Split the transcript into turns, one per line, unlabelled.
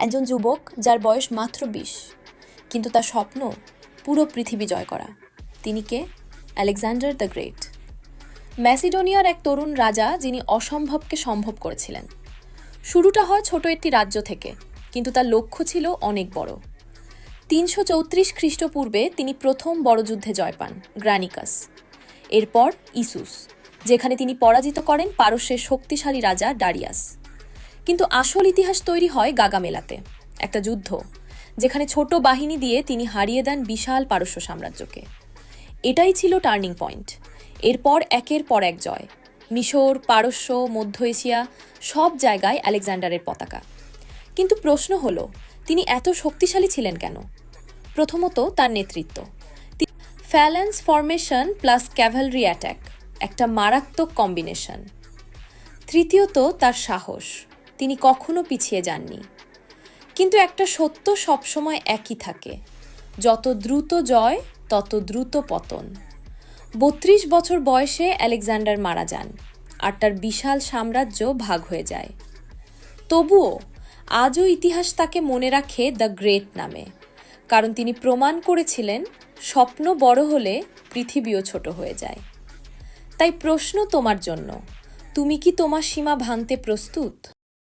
একজন যুবক যার বয়স মাত্র ২০, কিন্তু তার স্বপ্ন পুরো পৃথিবী জয় করা। তিনি কে? Alexander the great. ম্যাসিডোনিয়ার এক তরুণ রাজা যিনি অসম্ভবকে সম্ভব করেছিলেন। শুরুটা হয় ছোট একটি রাজ্য থেকে, কিন্তু তার লক্ষ্য ছিল অনেক বড়। ৩৩৪ খ্রিস্টপূর্বে তিনি প্রথম বড় যুদ্ধে জয় পান, গ্রানিকাস। এরপর ইসুস, যেখানে তিনি পরাজিত করেন পারস্যের শক্তিশালী রাজা ডারিয়াস। কিন্তু আসল ইতিহাস তৈরি হয় গাগামেলাতে, একটা যুদ্ধ যেখানে ছোট বাহিনী দিয়ে তিনি হারিয়ে দেন বিশাল পারস্য সাম্রাজ্যকে। এটাই ছিল টার্নিং পয়েন্ট। এরপর একের পর এক জয়, মিশর, পারস্য, মধ্য এশিয়া, সব জায়গায় আলেকজান্ডারের পতাকা। কিন্তু প্রশ্ন হলো, তিনি এত শক্তিশালী ছিলেন কেন? প্রথমত তার নেতৃত্ব। ফ্যালেন্স ফরমেশন প্লাস ক্যাভালরি অ্যাট্যাক, একটা মারাত্মক কম্বিনেশন। তৃতীয়ত তার সাহস, তিনি কখনো পিছিয়ে যাননি। কিন্তু একটা সত্য সবসময় একই থাকে, যত দ্রুত জয় তত দ্রুত পতন। ৩২ বছর বয়সে আলেকজান্ডার মারা যান, আর তার বিশাল সাম্রাজ্য ভাগ হয়ে যায়। তবুও আজও ইতিহাস তাকে মনে রাখে দ্য গ্রেট নামে, কারণ তিনি প্রমাণ করেছিলেন স্বপ্ন বড় হলে পৃথিবীও ছোট হয়ে যায়। তাই প্রশ্ন তোমার জন্য, তুমি কি তোমার সীমা ভাঙতে প্রস্তুত?